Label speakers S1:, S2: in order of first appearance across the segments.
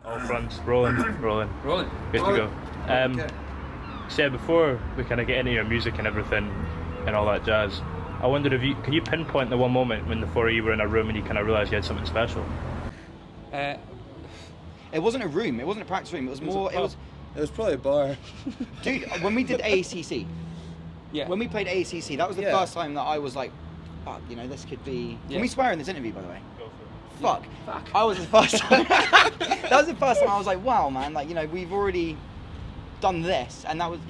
S1: All fronts, rolling.
S2: Rolling.
S1: Good to go.
S3: Okay.
S1: So yeah, before we kind of get into your music and everything and all that jazz, I wondered if can you pinpoint the one moment when the four of you were in a room and you kind of realised you had something special?
S3: It wasn't a room. It wasn't a practice room. It was more. It was.
S4: It was probably a bar.
S3: Dude, when we did AACC,
S2: Yeah.
S3: when we played AACC, that was the first time that I was like, fuck, this could be... Can we swear in this interview, by the way?
S1: Go for it.
S3: Fuck. I was the first time... that was the first time I was like, wow, man, we've already done this, and that was,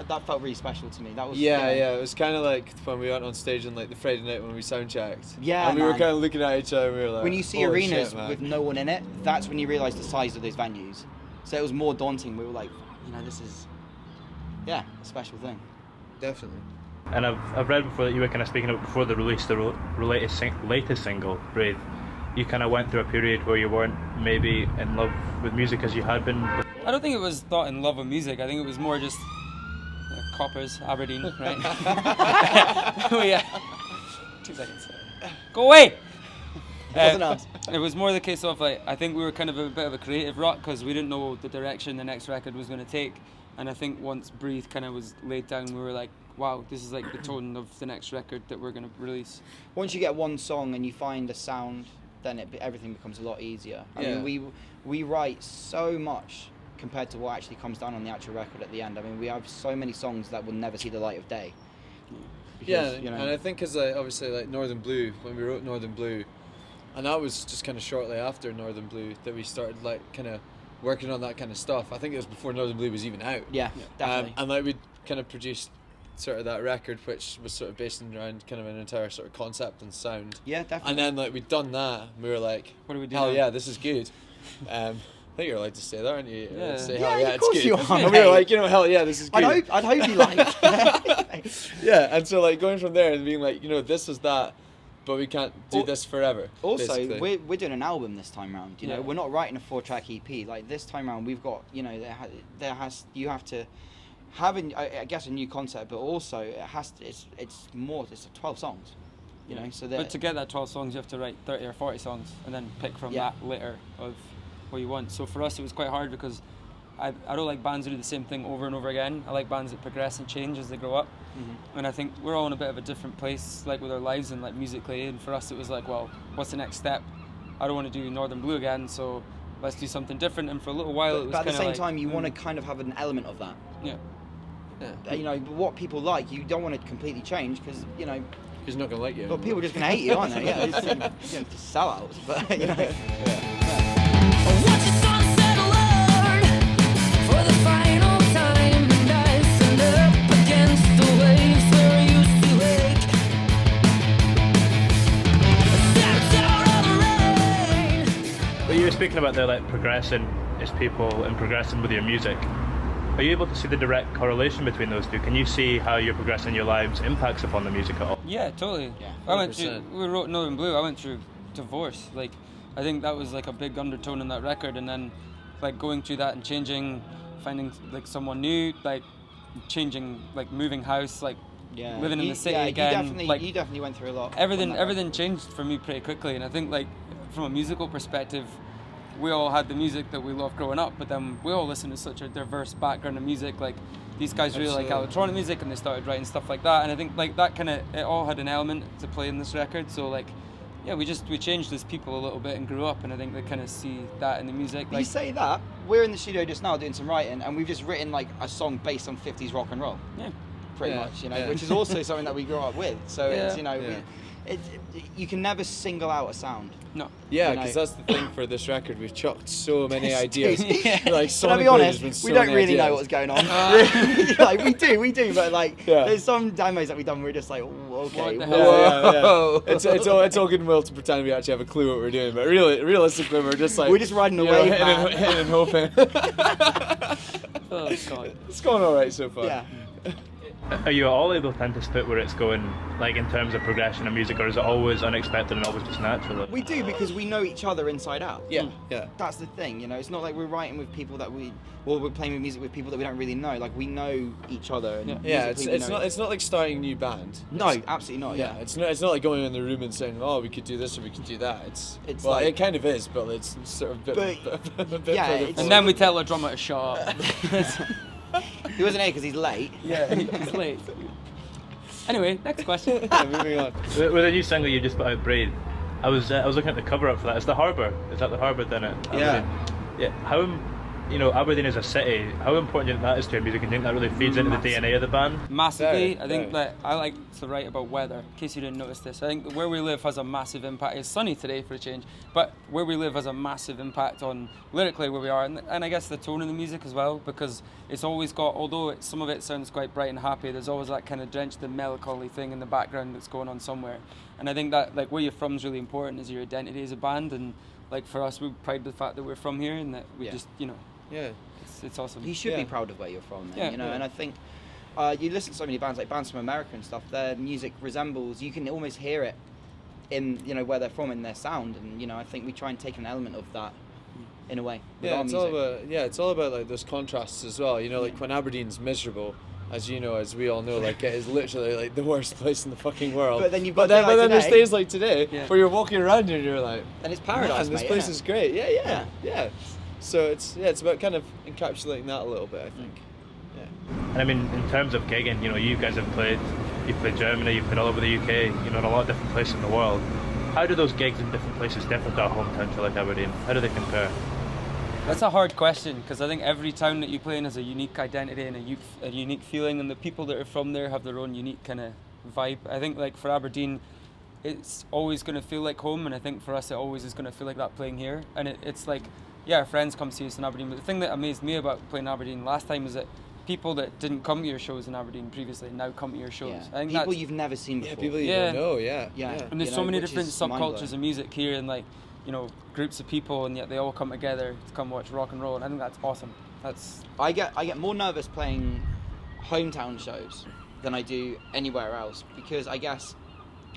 S3: that felt really special to me. That was...
S4: Yeah, it was kind of like when we went on stage on like the Friday night when we sound checked.
S3: Yeah,
S4: and we were kind of looking at each other and we were like...
S3: When you see
S4: holy
S3: arenas
S4: shit, man.
S3: with no one in it, that's when you realise the size of those venues. So it was more daunting. We were like, this is, a special thing.
S4: Definitely.
S1: And I've read before that you were kind of speaking about before the release, the latest single, Brave. You kind of went through a period where you weren't maybe in love with music as you had been before.
S2: I don't think it was thought in love with music. I think it was more just coppers, Aberdeen, right? Oh yeah. 2 seconds. Go away.
S3: Wasn't us.
S2: It was more the case of I think we were kind of a bit of a creative rut because we didn't know the direction the next record was going to take, and I think once Breathe kind of was laid down, we were like, wow, this is like the tone of the next record that we're going to release.
S3: Once you get one song and you find a sound, then everything becomes a lot easier. I mean, we write so much compared to what actually comes down on the actual record at the end. I mean, we have so many songs that will never see the light of day. Because,
S4: and I think because obviously Northern Blue, when we wrote Northern Blue, and that was just kind of shortly after Northern Blue that we started kind of working on that kind of stuff. I think it was before Northern Blue was even out.
S3: Yeah, definitely.
S4: And we kind of produced sort of that record, which was sort of based around kind of an entire sort of concept and sound.
S3: Yeah, definitely.
S4: And then we'd done that, and we were like,
S2: what do we do
S4: hell
S2: now?
S4: yeah, this is good. I think you're allowed to say that, aren't you?
S2: Yeah.
S4: Say,
S3: Yeah,
S4: hell yeah,
S3: of
S4: it's
S3: course
S4: good.
S3: you are,
S4: And we were
S3: mate.
S4: like, hell yeah, this is good.
S3: I'd hope you liked.
S4: Yeah, and so going from there and being like, this is that, but we can't do this forever.
S3: Also,
S4: basically.
S3: we're doing an album this time round.
S2: Yeah.
S3: We're not writing a 4-track EP. Like this time round, we've got you have to have I guess a new concept, but also it's 12 songs. So that.
S2: But to get that 12 songs, you have to write 30 or 40 songs and then pick from that litter of what you want. So for us, it was quite hard because I don't like bands who do the same thing over and over again. I like bands that progress and change as they grow up. Mm-hmm. And I think we're all in a bit of a different place, like with our lives and like musically. And for us, it was like, well, what's the next step? I don't want to do Northern Blue again, so let's do something different. And for a little while, it was
S3: but at the same
S2: like,
S3: time, you want to kind of have an element of that.
S2: Yeah.
S3: What people like, you don't want to completely change because
S4: He's not going to like you.
S3: But people are just going to hate you, aren't they? Yeah, it's just sellouts. But
S1: But you were speaking about the progressing as people and progressing with your music. Are you able to see the direct correlation between those two? Can you see how your progressing in your lives impacts upon the music at all?
S2: Yeah, totally.
S3: Yeah,
S2: we wrote Northern Blue, I went through divorce. I think that was like a big undertone in that record, and then going through that and changing, finding someone new, changing, moving house, living in the city again.
S3: You definitely went through a lot.
S2: Everything changed for me pretty quickly, and I think from a musical perspective, we all had the music that we loved growing up, but then we all listened to such a diverse background of music. These guys really like electronic music, and they started writing stuff like that. And I think that kind of it all had an element to play in this record. So we changed as people a little bit and grew up, and I think they kind of see that in the music.
S3: You say that we're in the studio just now doing some writing, and we've just written a song based on 50s rock and roll.
S2: Yeah,
S3: pretty much. Which is also something that we grew up with. So it's you can never single out a sound.
S2: No.
S4: Yeah, because that's the thing for this record. We've chucked so many ideas.
S3: To be honest, we don't really know what's going on. we do, but there's some demos that we've done. We're just like, oh, okay,
S2: What the hell?
S4: Yeah. It's all good and well to pretend we actually have a clue what we're doing, but realistically, we're just
S3: we're just riding the wave, man.
S4: hitting and hoping.
S2: Oh God,
S4: it's going all right so far.
S3: Yeah.
S1: Are you all able to anticipate where it's going, like in terms of progression of music, or is it always unexpected and always just natural?
S3: We do, because we know each other inside out.
S4: Yeah, yeah.
S3: That's the thing, you know. It's not like we're writing with people that we're playing with music with people that we don't really know. Like, we know each other. And
S4: It's not like starting a new band.
S3: No, absolutely not. Yeah.
S4: It's not like going in the room and saying, oh, we could do this or we could do that. It's well,
S3: like,
S4: it kind of is, but it's sort of a bit
S3: yeah,
S4: further
S3: it's,
S2: And then we tell the drummer to shut up.
S3: he wasn't here because he's late.
S2: Yeah, he's late. Anyway, next question.
S4: Yeah, moving on.
S1: With the new single you just put out, Breathe, I was looking at the cover up for that. It's the Harbour. Is that the Harbour then?
S3: Yeah.
S1: Yeah. How, Aberdeen is a city. How important do you think that is to your music? And do you think that really feeds into the DNA of the band?
S2: Massively.
S4: Very,
S2: I think
S4: very.
S2: that I like to write about weather, in case you didn't notice this. I think where we live has a massive impact. It's sunny today for a change, but where we live has a massive impact on lyrically where we are, and I guess the tone of the music as well, because it's always got, although some of it sounds quite bright and happy, there's always that kind of drenched in melancholy thing in the background that's going on somewhere. And I think that like where you're from is really important, is your identity as a band, and like for us, we pride the fact that we're from here and that we just,
S4: Yeah.
S2: it's awesome.
S3: You should be proud of where you're from, man,
S2: Yeah,
S3: you know.
S2: yeah.
S3: And I think you listen to so many bands, like bands from America and stuff. Their music resembles. You can almost hear it in where they're from in their sound, and I think we try and take an element of that in a way. With
S4: Yeah,
S3: our music.
S4: it's all about like those contrasts as well. Like when Aberdeen's miserable, as we all know, like it is literally like the worst place in the fucking world.
S3: But then you've
S4: but
S3: got
S4: then there's
S3: today.
S4: days like today where you're walking around and you're like,
S3: And it's paradise,
S4: man, this
S3: mate,
S4: place
S3: isn't
S4: is
S3: it?
S4: great. Yeah. So it's about kind of encapsulating that a little bit, I think. Yeah.
S1: And I mean, in terms of gigging, you guys have played. You've played Germany. You've played all over the UK. In a lot of different places in the world. How do those gigs in different places differ to a hometown to like Aberdeen? How do they compare?
S2: That's a hard question, because I think every town that you play in has a unique identity and a unique feeling, and the people that are from there have their own unique kind of vibe. I think like for Aberdeen, it's always going to feel like home, and I think for us it always is going to feel like that playing here. And it's like, yeah, our friends come see us in Aberdeen, but the thing that amazed me about playing Aberdeen last time is that people that didn't come to your shows in Aberdeen previously now come to your shows.
S3: Yeah.
S2: I think
S3: People
S2: that's,
S3: you've never seen before.
S4: Yeah, people you don't know, yeah.
S2: and there's so many
S3: which
S2: different
S3: is
S2: subcultures
S3: mind-blowing.
S2: of music here, and like, groups of people, and yet they all come together to come watch rock and roll, and I think that's awesome.
S3: I get more nervous playing hometown shows than I do anywhere else, because I guess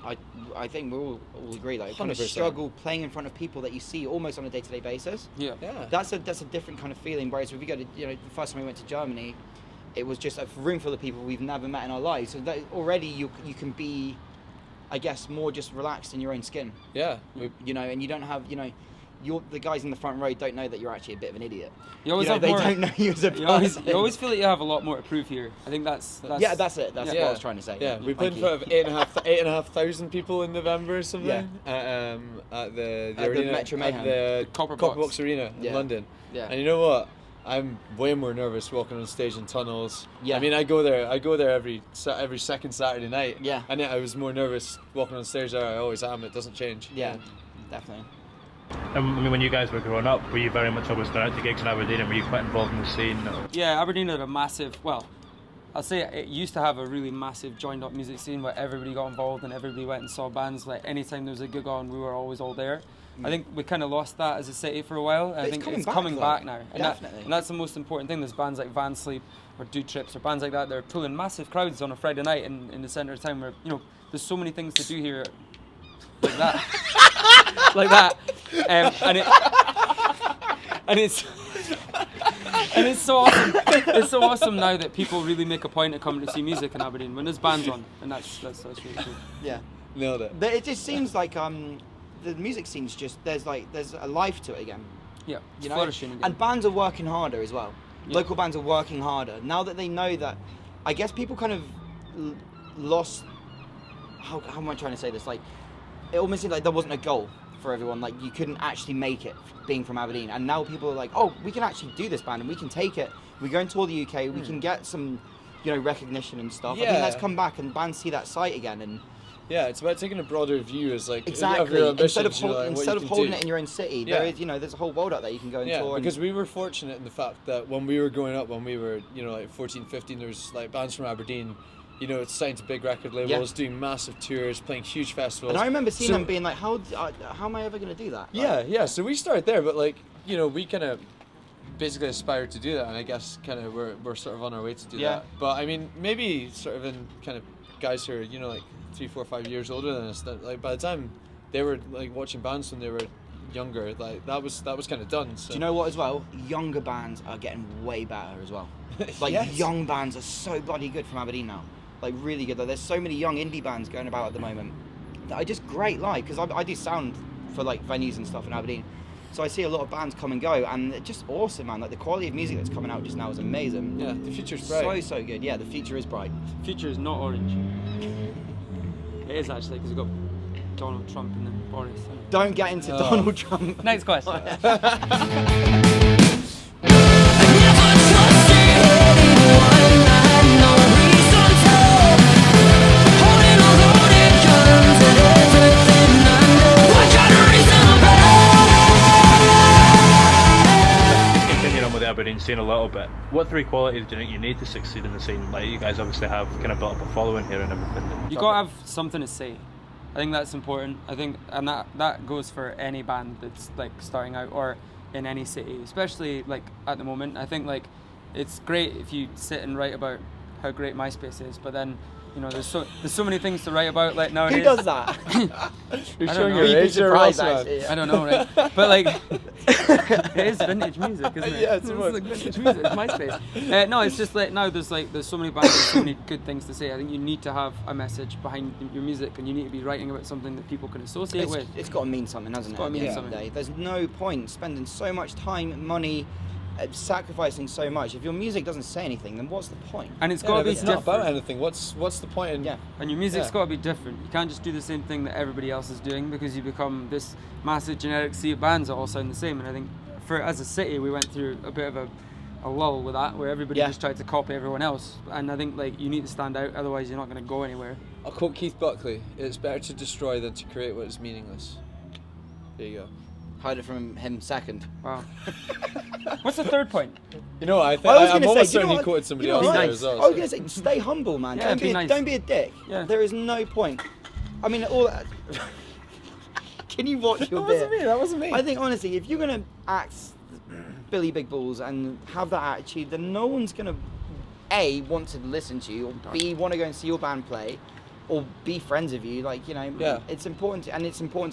S3: I think we all agree, like, kind of
S4: 100%.
S3: struggle playing in front of people that you see almost on a day-to-day basis.
S2: Yeah.
S3: That's a different kind of feeling. Whereas if we go to the first time we went to Germany, it was just a room full of people we've never met in our lives. So that already you can be, I guess, more just relaxed in your own skin.
S4: Yeah.
S3: And you don't have the guys in the front row don't know that you're actually a bit of an idiot.
S2: You always have
S3: they
S2: more.
S3: don't know you as a
S2: You
S3: person.
S2: always feel like you have a lot more to prove here. I think that's
S3: Yeah, that's it. That's what I was trying to say.
S4: Yeah, we
S3: Thank
S4: played in
S3: you.
S4: front of 8,500 people in November or something.
S3: Yeah.
S4: At the
S3: At the
S4: arena,
S3: Metro Mayhem.
S4: at the
S2: Copper
S4: Copper
S2: Box.
S4: Box Arena in
S3: Yeah.
S4: London.
S3: Yeah.
S4: And you know what? I'm way more nervous walking on stage in tunnels.
S3: Yeah.
S4: I mean, I go there every second Saturday night.
S3: Yeah.
S4: And yet I was more nervous walking on stage there. I always am. It doesn't change.
S3: Yeah, definitely.
S1: I mean, when you guys were growing up, were you very much always going out to gigs in Aberdeen, and were you quite involved in the scene? Or?
S2: Yeah, Aberdeen had a massive, I'll say it used to have a really massive joined up music scene where everybody got involved and everybody went and saw bands. Like anytime there was a gig on, we were always all there. I think we kind of lost that as a city for a while. I think it's coming back now.
S3: Definitely.
S2: And that's the most important thing. There's bands like Van Sleep or Do Trips or bands like that. They're pulling massive crowds on a Friday night in the centre of town where, there's so many things to do here like that. like that. And it's so awesome. It's so awesome now that people really make a point of coming to see music in Aberdeen when there's bands on, and that's really cool.
S3: Yeah.
S4: Nailed it.
S3: But it just seems like the music scene's just there's a life to it again.
S2: Yeah, it's
S3: You know?
S2: flourishing again.
S3: And bands are working harder as well.
S2: Yeah.
S3: Local bands are working harder now that they know that. I guess people kind of lost. How am I trying to say this? Like, it almost seemed like there wasn't a goal for everyone. Like, you couldn't actually make it being from Aberdeen, and now people are like, oh, we can actually do this band and we can take it. We go and tour the UK. We can get some, recognition and stuff. I think that's come back, and bands see that site again. And
S4: Yeah, it's about taking a broader view as like
S3: exactly,
S4: of your ambitions,
S3: instead of
S4: what you can
S3: holding
S4: do.
S3: it in your own city,
S4: Yeah.
S3: there is there's a whole world out there you can go and tour.
S4: Because we were fortunate in the fact that when we were growing up, when we were like 14, 15, there was like bands from Aberdeen, signed to big record labels, doing massive tours, playing huge festivals.
S3: And I remember seeing them being like, how am I ever going to do that?
S4: Yeah. So we started there, but like we kind of basically aspired to do that, and I guess kind of we're sort of on our way to do
S3: Yeah.
S4: that. But I mean, maybe sort of in kind of guys who are, you know, like 3, 4, 5 years older than us, that like by the time they were like watching bands when they were younger, like that was kind of done. So.
S3: Do you know what as well? Younger bands are getting way better as well. Like
S4: Yes.
S3: young bands are so bloody good from Aberdeen now. Like really good. Like, there's so many young indie bands going about at the moment that are just great live, because I do sound for like venues and stuff in Aberdeen. So I see a lot of bands come and go, and they're just awesome, man. Like the quality of music that's coming out just now is amazing.
S4: Yeah, the future's bright.
S3: So good. Yeah, the future is bright.
S2: Future is not orange. It is actually, because we've got Donald Trump and then Boris.
S3: Don't get into Donald Trump.
S2: Next question.
S1: Continuing on with the Aberdeen scene a little bit, what 3 qualities do you think you need to succeed in the scene? Like, you guys obviously have kind of built up a following here and everything.
S2: You gotta have something to say. I think that's important. I think, and that goes for any band that's like starting out or in any city, especially like at the moment. I think like it's great if you sit and write about how great MySpace is, but then, you know, there's so many things to write about like nowadays.
S3: Who does that?
S4: You're
S2: I
S4: showing
S2: don't
S4: your
S2: know.
S4: age there, Ross, man.
S3: actually, yeah.
S2: I don't know, right? But like, it is vintage music, isn't it?
S4: Yeah, it's
S2: like vintage music. It's MySpace. No, it's just like now there's so many bands with so many good things to say. I think you need to have a message behind your music, and you need to be writing about something that people can associate with.
S3: It's got to mean something, hasn't it?
S2: got to mean
S3: At the end of the
S2: something.
S3: day. There's no point spending so much time, money, sacrificing so much. If your music doesn't say anything, then what's the point?
S2: And it's
S4: Yeah,
S2: got
S4: no,
S2: to be
S4: it's not about
S2: different.
S4: anything. What's the point in?
S3: Yeah.
S2: And your music's
S4: Yeah.
S2: got to be different. You can't just do the same thing that everybody else is doing, because you become this massive generic sea of bands that all sound the same. And I think as a city, we went through a bit of a lull with that, where everybody
S3: Yeah.
S2: just tried to copy everyone else. And I think like you need to stand out, otherwise you're not going to go anywhere.
S4: I'll quote Keith Buckley: "It's better to destroy than to create what is meaningless." There you go.
S3: Heard it from him second.
S2: Wow. What's the third point?
S4: You know, I think
S3: I was
S4: I'm
S3: gonna
S4: almost
S3: say, you know
S4: certain he
S3: what?
S4: quoted somebody
S3: You know
S4: else
S3: what?
S4: there
S2: Nice.
S4: as well.
S3: I was going to say, stay humble, man.
S2: Yeah,
S3: don't,
S2: be nice.
S3: don't be a dick.
S2: Yeah.
S3: There is no point. I mean, all that. Can you watch your
S4: That
S3: bit?
S4: wasn't me. That wasn't me.
S3: I think honestly, if you're gonna act Billy Big Balls and have that attitude, then no one's gonna A, want to listen to you, or B, want to go and see your band play, or be friends with you. Like, you know,
S4: Yeah.
S3: it's important to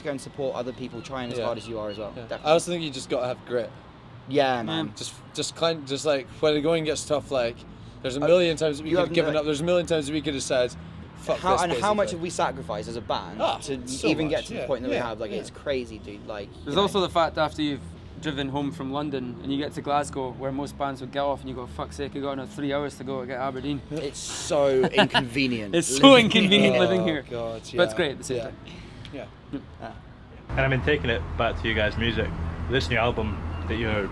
S3: go and support other people trying as
S4: Yeah.
S3: hard as you are as well.
S4: Yeah.
S3: Definitely.
S4: I also think you just gotta have grit.
S3: Yeah, man.
S4: Just like when the going gets tough, like there's a million times that we
S3: you
S4: could
S3: have
S4: have given
S3: no-
S4: up. There's a million times that we could have said, "Fuck
S3: How
S4: this."
S3: much
S4: basically.
S3: have we sacrificed as a band to
S4: so
S3: even
S4: much,
S3: get to the
S4: yeah,
S3: point that we
S4: yeah,
S3: have? Like,
S4: yeah.
S3: it's crazy, dude. Like,
S2: There's
S3: you know.
S2: also the fact after you've driven home from London and you get to Glasgow, where most bands would get off, and you go, fuck's sake, I got another 3 hours to go to get Aberdeen.
S3: It's so inconvenient.
S2: It's so
S3: living
S2: inconvenient
S3: here.
S2: living here.
S4: God,
S2: But it's
S4: yeah.
S2: great at the same
S4: Yeah.
S2: time.
S4: Yeah.
S1: And I mean, taking it back to you guys' music, this new album that you're,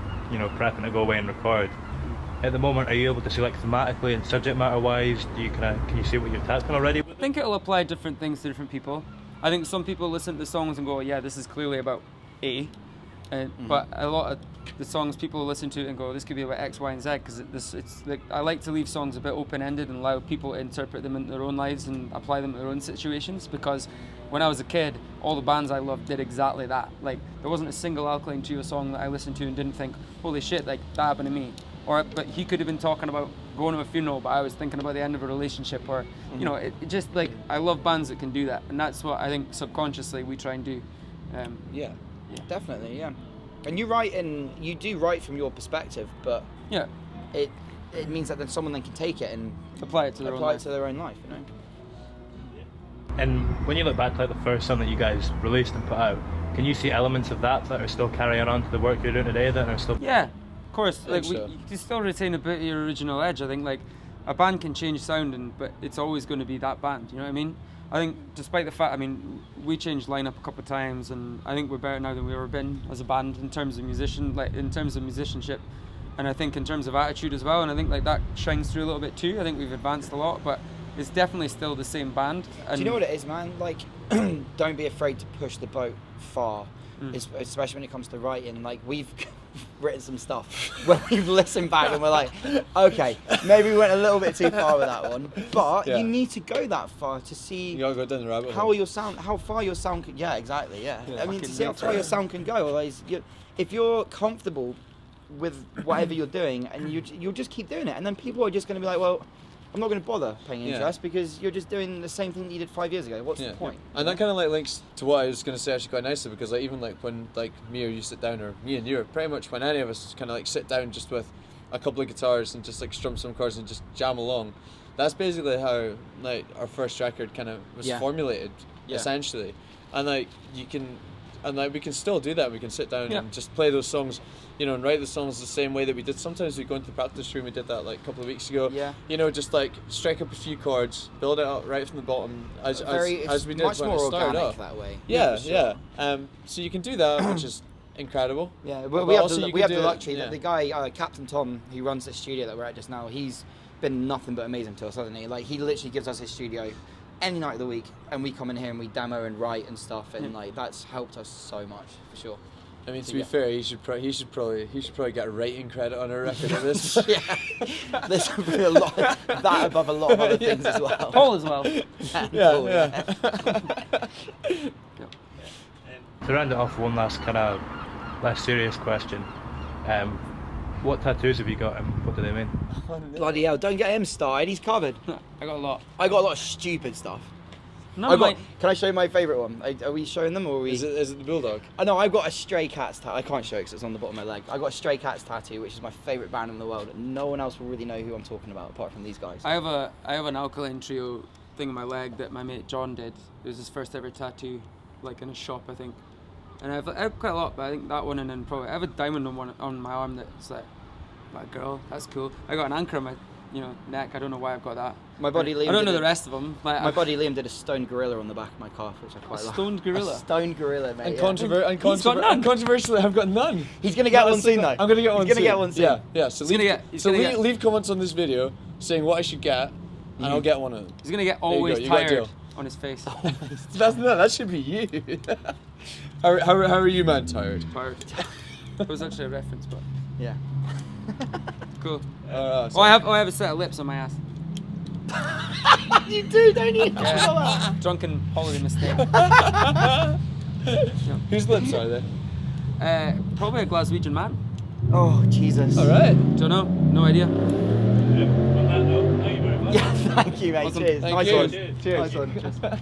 S1: prepping to go away and record, at the moment, are you able to see, like, thematically and subject matter wise, can you see what you're tackling already?
S2: I think it'll apply different things to different people. I think some people listen to the songs and go, yeah, this is clearly about A. But a lot of the songs people listen to and go, this could be about X, Y, and Z, because it's like, I like to leave songs a bit open-ended and allow people to interpret them in their own lives and apply them to their own situations, because when I was a kid, all the bands I loved did exactly that. Like, there wasn't a single Alkaline Trio song that I listened to and didn't think, holy shit, like, that happened to me. But he could have been talking about going to a funeral, but I was thinking about the end of a relationship, or, it just, like, I love bands that can do that, and that's what I think subconsciously we try and do.
S4: Yeah.
S3: Definitely, yeah. And you do write from your perspective, but
S2: Yeah,
S3: it means that then someone then can take it and
S2: apply it to their own
S3: apply it
S2: life.
S3: to their own life, you know.
S1: And when you look back to, like, the first song that you guys released and put out, can you see elements of that are still carrying on to the work you're doing today that are still...
S2: Yeah, of course. Like,
S4: so.
S2: you can still retain a bit of your original edge. I think, like, a band can change sound, but it's always going to be that band. You know what I mean? I think, despite the fact, we changed lineup a couple of times, and I think we're better now than we ever been as a band in terms of musicianship, and I think in terms of attitude as well. And I think like that shines through a little bit too. I think we've advanced a lot, but it's definitely still the same band. And
S3: Do you know what it is, man? Like, don't be afraid to push the boat far, especially when it comes to writing. Like, we've written some stuff where we've listened back and we're like, okay, maybe we went a little bit too far with that one, but
S4: Yeah.
S3: you need to go that far to see
S4: You gotta go down the rabbit
S3: how
S4: hole.
S3: how far your sound can. Yeah, exactly. Yeah,
S4: Yeah.
S3: I mean, to
S2: Fucking
S3: see how far your sound can go. Otherwise, if you're comfortable with whatever you're doing, and you'll just keep doing it, and then people are just going to be like, well, I'm not going to bother paying interest because you're just doing the same thing that you did 5 years ago. What's the point?
S4: And that kind of like links to what I was going to say actually quite nicely, because like even like when like me or you sit down, or me and you, or pretty much when any of us kind of like sit down just with a couple of guitars and just like strum some chords and just jam along, that's basically how like our first record kind of was formulated essentially. And like you can, and like we can still do that. We can sit down and just play those songs, you know, and write the songs the same way that we did. Sometimes we go into the practice room. We did that like a couple of weeks ago. Yeah. You know, just like strike up a few chords, build it up right from the bottom, as we did
S3: much
S4: when
S3: more
S4: it started
S3: organic
S4: off.
S3: that way.
S4: Yeah, yeah. So you can do that, which is incredible.
S3: Yeah, but we have the luxury that the guy, Captain Tom, who runs the studio that we're at just now, he's been nothing but amazing to us, hasn't he? Like, he literally gives us his studio any night of the week, and we come in here and we demo and write and stuff, and like that's helped us so much for sure.
S4: I mean, to be fair, he should probably get a writing credit on a record of this.
S3: There's a lot that above a lot of other things as well.
S2: Paul as well.
S1: Yeah. To round it off, one last kind of less serious question. What tattoos have you got, and what do they mean?
S3: Bloody hell! Don't get him started. He's covered.
S2: I got a lot.
S3: I got a lot of stupid stuff.
S2: No,
S3: can I show you my favourite one? Are we showing them, or are we?
S4: Is it the bulldog?
S3: I know I've got a Stray Cats tattoo. I can't show it because it's on the bottom of my leg. I got a Stray Cats tattoo, which is my favourite band in the world. And no one else will really know who I'm talking about apart from these guys.
S2: I have an Alkaline Trio thing on my leg that my mate John did. It was his first ever tattoo, like in a shop, I think. And I have quite a lot, but I think that one, and then probably I have a diamond on my arm that's like a girl. That's cool. I got an anchor on my neck. I don't know why I've got that.
S3: My buddy Liam.
S2: I don't know the rest of them.
S3: My buddy Liam did a stoned gorilla on the back of my calf, which I quite like.
S2: Stoned gorilla.
S3: A stoned gorilla, mate.
S4: And controversially, I've got none.
S3: He's gonna get one soon, though.
S4: I'm gonna get one.
S3: He's gonna get one soon.
S4: Yeah. So leave comments on this video saying what I should get, and I'll get one of them.
S2: He's gonna get always tired on his face.
S4: That should be you. How are you, man? Tired.
S2: It was actually a reference, but
S3: yeah.
S2: Cool. I have a set of lips on my ass.
S3: You do, don't you?
S2: Yeah. Drunken holiday mistake.
S4: Whose lips are they?
S2: Probably a Glaswegian man.
S3: Oh, Jesus.
S4: All right.
S2: Don't know. No idea.
S1: On that note, thank you very much.
S3: Yeah, thank you, mate.
S2: Awesome.
S3: Cheers.
S4: Thank
S3: Nice
S4: you.
S3: one.
S1: Cheers.
S3: Nice one. Cheers.